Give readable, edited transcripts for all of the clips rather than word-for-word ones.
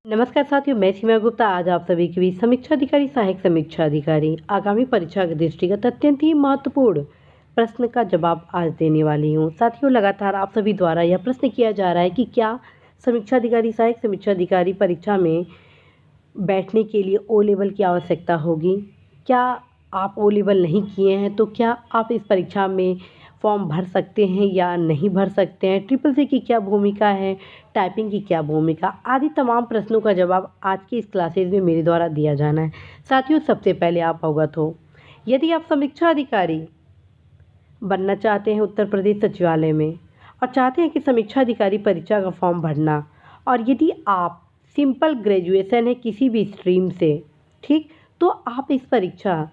नमस्कार साथियों, मैं सीमा गुप्ता आज आप सभी के बीच समीक्षा अधिकारी सहायक समीक्षा अधिकारी आगामी परीक्षा के दृष्टिगत अत्यंत ही महत्वपूर्ण प्रश्न का जवाब आज देने वाली हूँ। साथियों, लगातार आप सभी द्वारा यह प्रश्न किया जा रहा है कि क्या समीक्षा अधिकारी सहायक समीक्षा अधिकारी परीक्षा में बैठने के लिए ओ लेवल की आवश्यकता होगी। क्या आप ओ लेवल नहीं किए हैं तो क्या आप इस परीक्षा में फॉर्म भर सकते हैं या नहीं भर सकते हैं, ट्रिपल सी की क्या भूमिका है, टाइपिंग की क्या भूमिका, आदि तमाम प्रश्नों का जवाब आज की इस क्लासेज में मेरे द्वारा दिया जाना है। साथियों, सबसे पहले आप अवगत हो, यदि आप समीक्षा अधिकारी बनना चाहते हैं उत्तर प्रदेश सचिवालय में और चाहते हैं कि समीक्षा अधिकारी परीक्षा का फॉर्म भरना, और यदि आप सिंपल ग्रेजुएशन है किसी भी स्ट्रीम से, ठीक, तो आप इस परीक्षा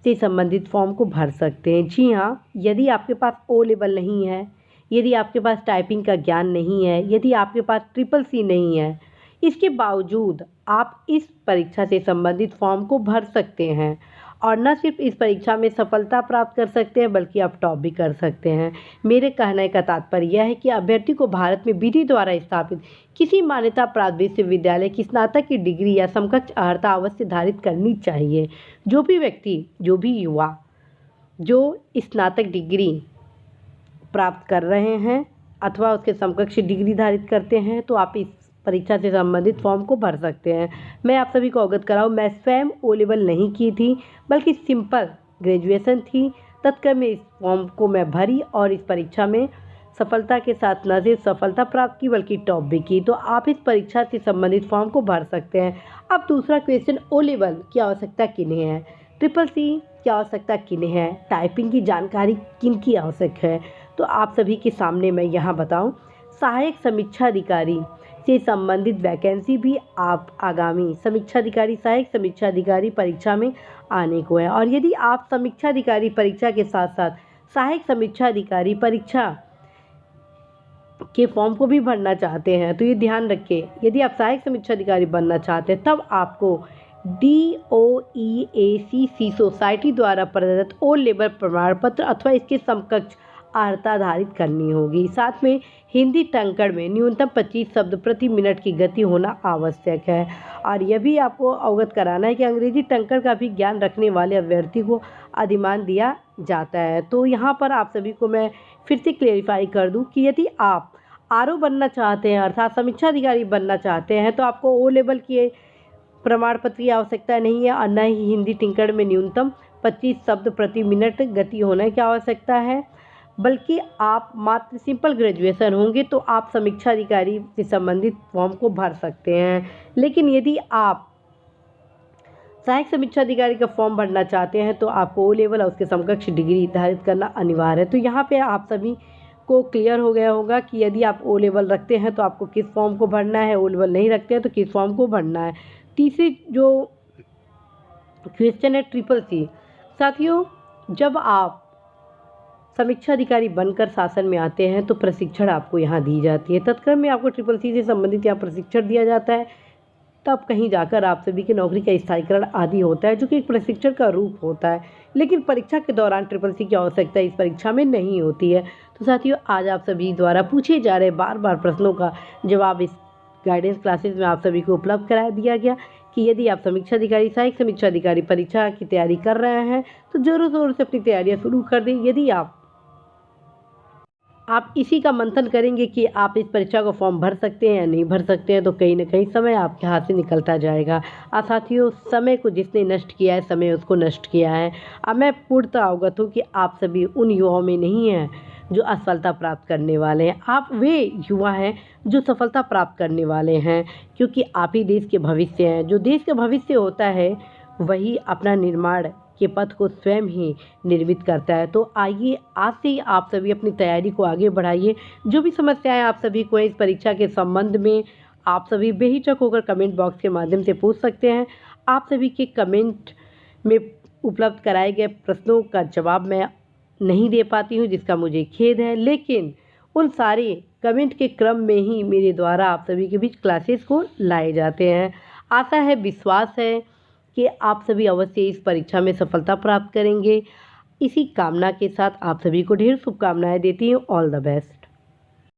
से संबंधित फॉर्म को भर सकते हैं। जी हाँ, यदि आपके पास ओ लेवल नहीं है, यदि आपके पास टाइपिंग का ज्ञान नहीं है, यदि आपके पास ट्रिपल सी नहीं है, इसके बावजूद आप इस परीक्षा से संबंधित फॉर्म को भर सकते हैं और न सिर्फ इस परीक्षा में सफलता प्राप्त कर सकते हैं बल्कि आप टॉप भी कर सकते हैं। मेरे कहने का तात्पर्य यह है कि अभ्यर्थी को भारत में विधि द्वारा स्थापित किसी मान्यता प्राप्त विश्वविद्यालय की स्नातक की डिग्री या समकक्ष अर्हता अवश्य धारित करनी चाहिए। जो भी व्यक्ति, जो भी युवा जो स्नातक डिग्री प्राप्त कर रहे हैं अथवा उसके समकक्ष डिग्री धारित करते हैं तो आप इस परीक्षा से संबंधित फॉर्म को भर सकते हैं। मैं आप सभी को अवगत कराऊं, मैं स्वयं ओ लेवल नहीं की थी बल्कि सिंपल ग्रेजुएशन थी। तत्काल में इस फॉर्म को मैं भरी और इस परीक्षा में सफलता के साथ न सिर्फ सफलता प्राप्त की बल्कि टॉप भी की। तो आप इस परीक्षा से संबंधित फॉर्म को भर सकते हैं। अब दूसरा क्वेश्चन, ओ लेवल की आवश्यकता किन्हें है, ट्रिपल सी की आवश्यकता किन्हें है, टाइपिंग की जानकारी किन की आवश्यक है, तो आप सभी के सामने मैं यहाँ बताऊँ, सहायक समीक्षा अधिकारी से संबंधित वैकेंसी भी आप आगामी समीक्षा अधिकारी सहायक समीक्षा अधिकारी परीक्षा में आने को है। और यदि आप समीक्षा अधिकारी परीक्षा के साथ साथ सहायक समीक्षा अधिकारी परीक्षा के फॉर्म को भी भरना चाहते हैं तो ये ध्यान रखें, यदि आप सहायक समीक्षा अधिकारी बनना चाहते हैं तब आपको DOEACC सोसाइटी द्वारा प्रदत्त ओ लेवल प्रमाण पत्र अथवा इसके समकक्ष अर्हता धारित करनी होगी। साथ में हिंदी टंकण में न्यूनतम 25 शब्द प्रति मिनट की गति होना आवश्यक है। और यह भी आपको अवगत कराना है कि अंग्रेजी टंकण का भी ज्ञान रखने वाले अभ्यर्थी को अधिमान दिया जाता है। तो यहाँ पर आप सभी को मैं फिर से क्लेरिफाई कर दूँ कि यदि आप RO बनना चाहते हैं अर्थात समीक्षा अधिकारी बनना चाहते हैं तो आपको ओ लेवल की प्रमाण पत्र की आवश्यकता नहीं है और न ही हिंदी टंकण में न्यूनतम 25 शब्द प्रति मिनट गति होने की आवश्यकता है, बल्कि आप मात्र सिंपल ग्रेजुएशन होंगे तो आप समीक्षा अधिकारी से संबंधित फॉर्म को भर सकते हैं। लेकिन यदि आप सहायक समीक्षा अधिकारी का फॉर्म भरना चाहते हैं तो आपको ओ लेवल और उसके समकक्ष डिग्री धारित करना अनिवार्य है। तो यहाँ पे आप सभी को क्लियर हो गया होगा कि यदि आप ओ लेवल रखते हैं तो आपको किस फॉर्म को भरना है, ओ लेवल नहीं रखते हैं तो किस फॉर्म को भरना है। तीसरी जो क्वेश्चन है ट्रिपल सी। साथियों, जब आप समीक्षा अधिकारी बनकर शासन में आते हैं तो प्रशिक्षण आपको यहाँ दी जाती है। तत्काल में आपको ट्रिपल सी से संबंधित यहाँ प्रशिक्षण दिया जाता है, तब कहीं जाकर आप सभी की नौकरी का स्थायीकरण आदि होता है जो कि एक प्रशिक्षण का रूप होता है। लेकिन परीक्षा के दौरान ट्रिपल सी की आवश्यकता इस परीक्षा में नहीं होती है। तो साथियों, आज आप सभी द्वारा पूछे जा रहे बार बार प्रश्नों का जवाब इस गाइडेंस क्लासेस में आप सभी को उपलब्ध करा दिया गया कि यदि आप समीक्षा अधिकारी सहायक समीक्षा अधिकारी परीक्षा की तैयारी कर रहे हैं तो जोरों शोरों से अपनी तैयारियां शुरू कर दें। यदि आप इसी का मंथन करेंगे कि आप इस परीक्षा का फॉर्म भर सकते हैं या नहीं भर सकते हैं तो कहीं ना कहीं समय आपके हाथ से निकलता जाएगा। और साथियों, समय को जिसने नष्ट किया है समय उसको नष्ट किया है। अब मैं पूर्णतः अवगत हूँ कि आप सभी उन युवाओं में नहीं हैं जो असफलता प्राप्त करने वाले हैं, आप वे युवा हैं जो सफलता प्राप्त करने वाले हैं, क्योंकि आप ही देश के भविष्य हैं। जो देश का भविष्य होता है वही अपना निर्माण के पथ को स्वयं ही निर्मित करता है। तो आइए आज से ही आप सभी अपनी तैयारी को आगे बढ़ाइए। जो भी समस्याएं आप सभी को इस परीक्षा के संबंध में आप सभी बेहिचक होकर कमेंट बॉक्स के माध्यम से पूछ सकते हैं। आप सभी के कमेंट में उपलब्ध कराए गए प्रश्नों का जवाब मैं नहीं दे पाती हूँ, जिसका मुझे खेद है, लेकिन उन सारे कमेंट के क्रम में ही मेरे द्वारा आप सभी के बीच क्लासेस को लाए जाते हैं। आशा है, विश्वास है कि आप सभी अवश्य इस परीक्षा में सफलता प्राप्त करेंगे। इसी कामना के साथ आप सभी को ढेर शुभकामनाएं देती हूँ। All the best.